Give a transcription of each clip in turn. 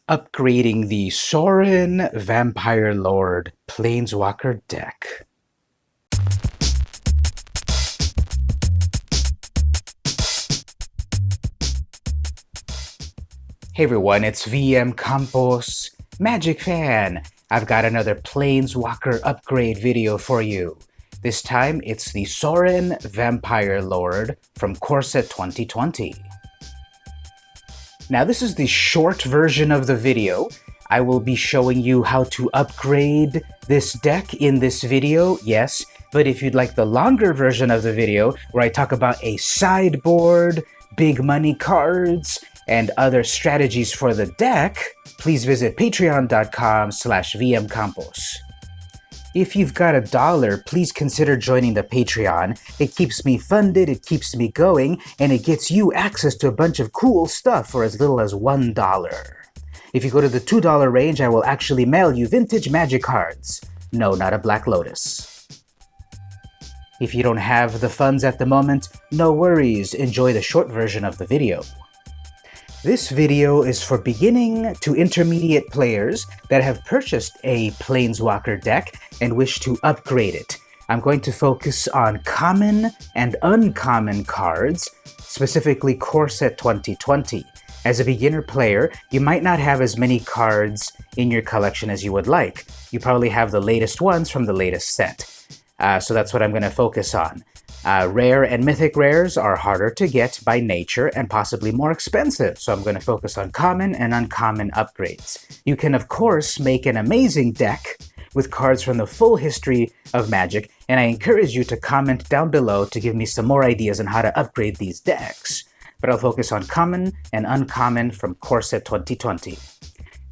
Upgrading the Sorin Vampire Lord Planeswalker deck. Hey everyone, it's VM Campos, Magic Fan. I've got another Planeswalker upgrade video for you. This time it's the Sorin Vampire Lord from Corset 2020. Now this is the short version of the video. I will be showing you how to upgrade this deck in this video, yes, but if you'd like the longer version of the video where I talk about a sideboard, big money cards, and other strategies for the deck, please visit patreon.com/vmcampos. If you've got $1, please consider joining the Patreon. It keeps me funded, it keeps me going, and it gets you access to a bunch of cool stuff for as little as $1. If you go to the $2 range, I will actually mail you vintage Magic cards. No, not a Black Lotus. If you don't have the funds at the moment, no worries, enjoy the short version of the video. This video is for beginning to intermediate players that have purchased a Planeswalker deck and wish to upgrade it. I'm going to focus on common and uncommon cards, specifically Corset 2020. As a beginner player, you might not have as many cards in your collection as you would like. You probably have the latest ones from the latest set. So that's what I'm going to focus on. Rare and mythic rares are harder to get by nature and possibly more expensive, so I'm going to focus on common and uncommon upgrades. You can, of course, make an amazing deck with cards from the full history of Magic, and I encourage you to comment down below to give me some more ideas on how to upgrade these decks. But I'll focus on common and uncommon from Corset 2020.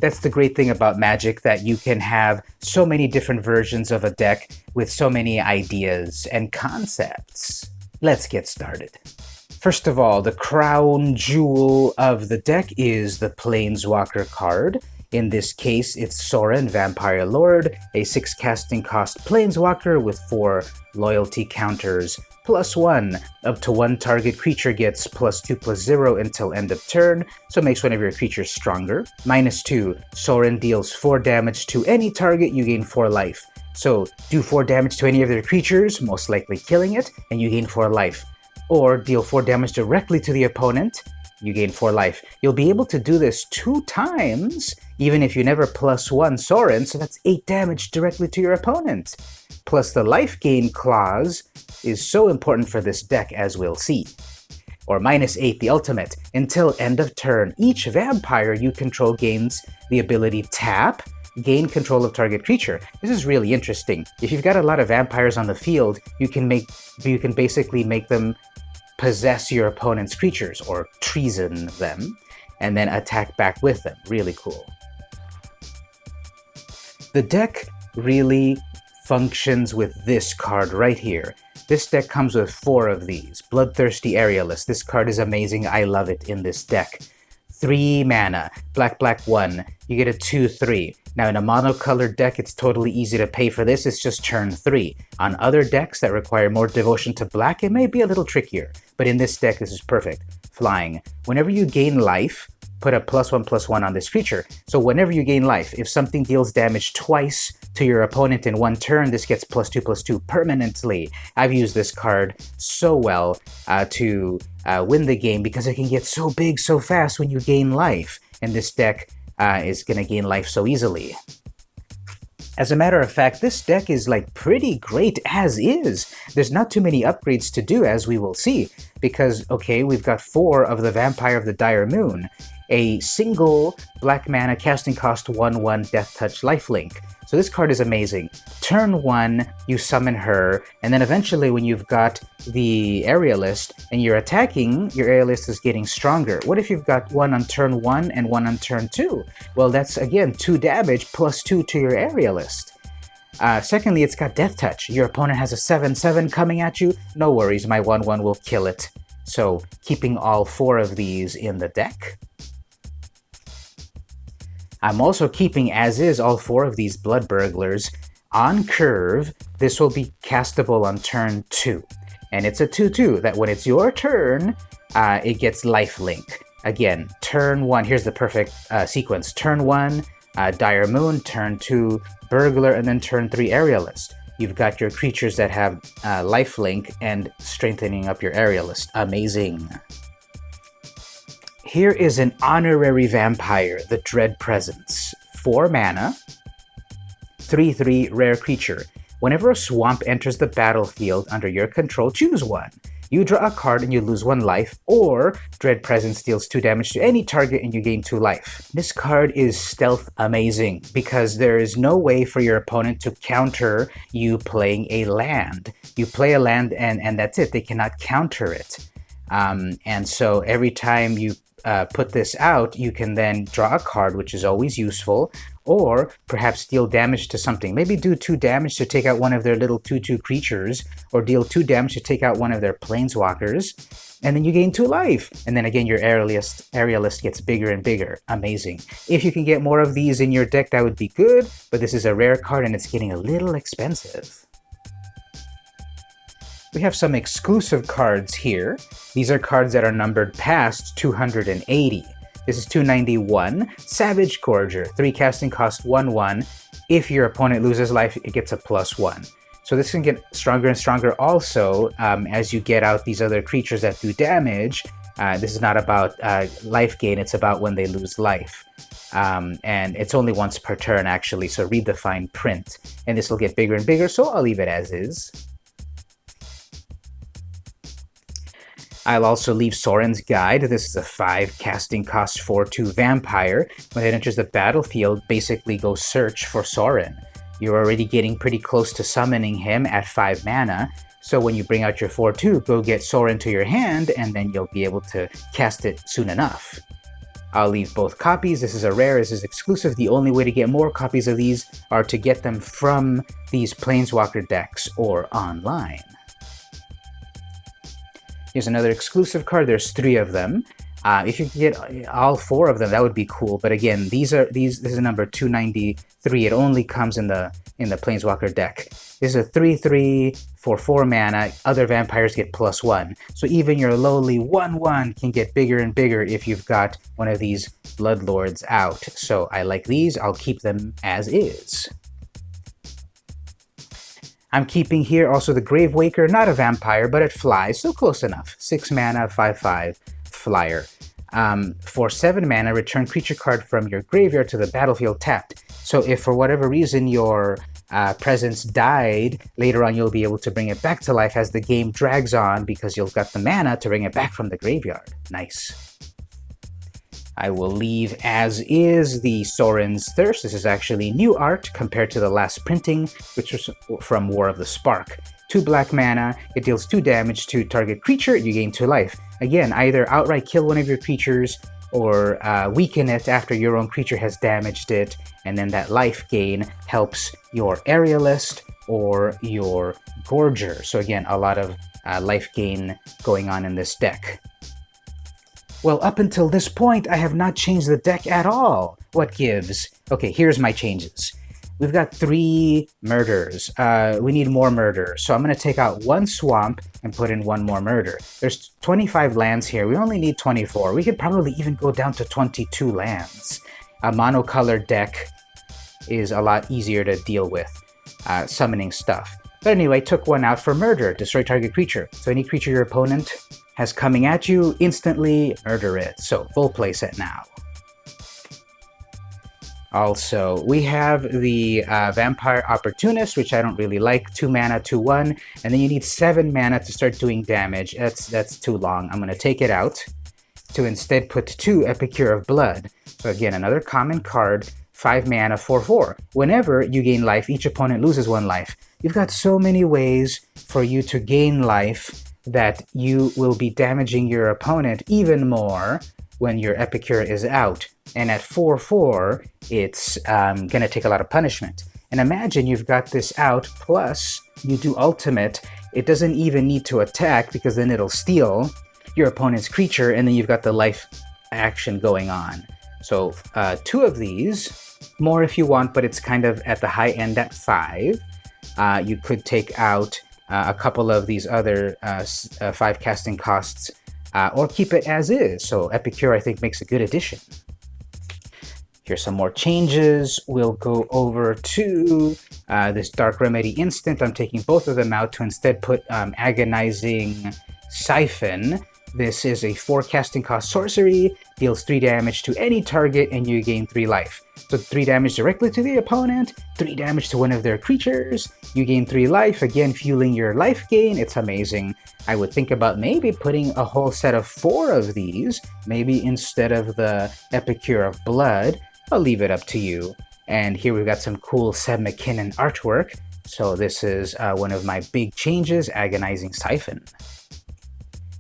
That's the great thing about Magic, that you can have so many different versions of a deck with so many ideas and concepts. Let's get started. First of all, the crown jewel of the deck is the Planeswalker card. In this case, it's Sorin Vampire Lord, a 6 casting cost Planeswalker with 4 loyalty counters. +1, up to 1 target creature gets +2/+0 until end of turn, so it makes one of your creatures stronger. -2, Sorin deals 4 damage to any target, you gain 4 life. So do 4 damage to any of their creatures, most likely killing it, and you gain 4 life. Or deal 4 damage directly to the opponent, you gain 4 life. You'll be able to do this 2 times, even if you never +1 Sorin, so that's 8 damage directly to your opponent. Plus the life gain clause is so important for this deck, as we'll see. Or -8, the ultimate. Until end of turn, each vampire you control gains the ability tap, gain control of target creature. This is really interesting. If you've got a lot of vampires on the field, you can basically make them possess your opponent's creatures, or treason them, and then attack back with them. Really cool. The deck really functions with this card right here. This deck comes with 4 of these. Bloodthirsty Aerialist. This card is amazing. I love it in this deck. 3 mana. Black, 1. You get a 2/3. Now in a monocolored deck, it's totally easy to pay for this. It's just turn 3. On other decks that require more devotion to black, it may be a little trickier. But in this deck, this is perfect. Flying. Whenever you gain life, put a +1/+1 on this creature. So whenever you gain life, if something deals damage twice to your opponent in 1 turn, this gets +2/+2 permanently. I've used this card so well to win the game because it can get so big so fast when you gain life. And this deck is going to gain life so easily. As a matter of fact, this deck is pretty great as is. There's not too many upgrades to do, as we will see, because, okay, we've got 4 of the Vampire of the Dire Moon, a single black mana casting cost 1/1 Death Touch lifelink. So this card is amazing. Turn 1, you summon her, and then eventually when you've got the Aerialist and you're attacking, your Aerialist is getting stronger. What if you've got 1 on turn 1 and 1 on turn 2? Well, that's again 2 damage +2 to your Aerialist. Secondly, it's got Death Touch. Your opponent has a 7/7 coming at you. No worries, my 1/1 will kill it. So keeping all 4 of these in the deck. I'm also keeping as is all 4 of these Blood Burglars. On curve, this will be castable on turn 2. And it's a 2/2 that when it's your turn, it gets lifelink. Again, turn 1, here's the perfect sequence. Turn 1, Dire Moon, turn 2, Burglar, and then turn 3, Aerialist. You've got your creatures that have lifelink and strengthening up your Aerialist. Amazing. Here is an Honorary Vampire, the Dread Presence. 4 mana, 3/3 rare creature. Whenever a swamp enters the battlefield under your control, choose one. You draw a card and you lose 1 life, or Dread Presence deals 2 damage to any target and you gain 2 life. This card is stealth amazing because there is no way for your opponent to counter you playing a land. You play a land and that's it. They cannot counter it. And so every time you put this out, you can then draw a card, which is always useful, or perhaps deal damage to something. Maybe do 2 damage to take out one of their little 2/2 creatures, or deal 2 damage to take out one of their planeswalkers, and then you gain 2 life. And then again, your Aerialist gets bigger and bigger. Amazing. If you can get more of these in your deck, that would be good, but this is a rare card and it's getting a little expensive. We have some exclusive cards here. These are cards that are numbered past 280. This is 291. Savage Gorger, 3 casting cost, 1/1. If your opponent loses life, it gets a +1. So this can get stronger and stronger also as you get out these other creatures that do damage. This is not about life gain, it's about when they lose life. And it's only once per turn actually, so read the fine print. And this will get bigger and bigger, so I'll leave it as is. I'll also leave Sorin's Guide. This is a 5 casting cost 4/2 vampire. When it enters the battlefield, basically go search for Sorin. You're already getting pretty close to summoning him at 5 mana, so when you bring out your 4/2, go get Sorin to your hand, and then you'll be able to cast it soon enough. I'll leave both copies. This is a rare, this is exclusive. The only way to get more copies of these are to get them from these Planeswalker decks or online. Here's another exclusive card. There's 3 of them. If you can get all 4 of them, that would be cool. But again, this is number 293. It only comes in the Planeswalker deck. This is a 3/3 for 4 mana. Other vampires get +1. So even your lowly 1/1 can get bigger and bigger if you've got one of these Bloodlords out. So I like these. I'll keep them as is. I'm keeping here also the Gravewaker, not a vampire, but it flies, so close enough. 6 mana, 5/5 flyer. For 7 mana, return creature card from your graveyard to the battlefield tapped. So if for whatever reason your presence died, later on you'll be able to bring it back to life as the game drags on because you've got the mana to bring it back from the graveyard. Nice. I will leave as is the Saurons Thirst. This is actually new art compared to the last printing, which was from War of the Spark. 2 black mana, it deals 2 damage to target creature, you gain 2 life. Again, either outright kill one of your creatures or weaken it after your own creature has damaged it, and then that life gain helps your Aerialist or your Gorger. So again, a lot of life gain going on in this deck. Well, up until this point, I have not changed the deck at all. What gives? Okay, here's my changes. We've got 3 murders. We need more murder. So I'm going to take out 1 swamp and put in 1 more murder. There's 25 lands here. We only need 24. We could probably even go down to 22 lands. A monocolored deck is a lot easier to deal with, summoning stuff. But anyway, took 1 out for murder. Destroy target creature. So any creature your opponent has coming at you, instantly murder it. So full playset now. Also, we have the Vampire Opportunist, which I don't really like. 2 mana, 2/1, and then you need 7 mana to start doing damage. That's too long. I'm going to take it out to instead put 2 Epicure of Blood. So again, another common card, 5 mana, 4/4. Whenever you gain life, each opponent loses 1 life. You've got so many ways for you to gain life that you will be damaging your opponent even more when your Epicure is out. And at 4/4, it's going to take a lot of punishment. And imagine you've got this out, plus you do ultimate. It doesn't even need to attack because then it'll steal your opponent's creature, and then you've got the life action going on. So 2 of these, more if you want, but it's kind of at the high end at 5. You could take out a couple of these other 5 casting costs or keep it as is. So Epicure, I think, makes a good addition. Here's some more changes. We'll go over to this Dark Remedy instant. I'm taking both of them out to instead put Agonizing Siphon. This is a 4 casting cost sorcery, deals 3 damage to any target, and you gain 3 life. So 3 damage directly to the opponent, 3 damage to one of their creatures, you gain 3 life, again fueling your life gain. It's amazing. I would think about maybe putting a whole set of 4 of these, maybe instead of the Epicure of Blood. I'll leave it up to you. And here we've got some cool Seb McKinnon artwork. So this is one of my big changes, Agonizing Siphon.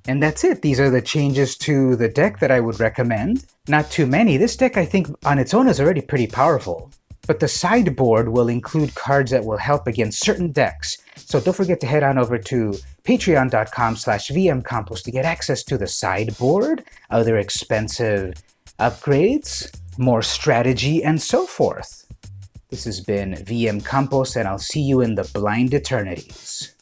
And that's it. These are the changes to the deck that I would recommend. Not too many. This deck, I think, on its own is already pretty powerful. But the sideboard will include cards that will help against certain decks. So don't forget to head on over to patreon.com/vmcompos to get access to the sideboard, other expensive upgrades, more strategy, and so forth. This has been VM Campos, and I'll see you in the blind eternities.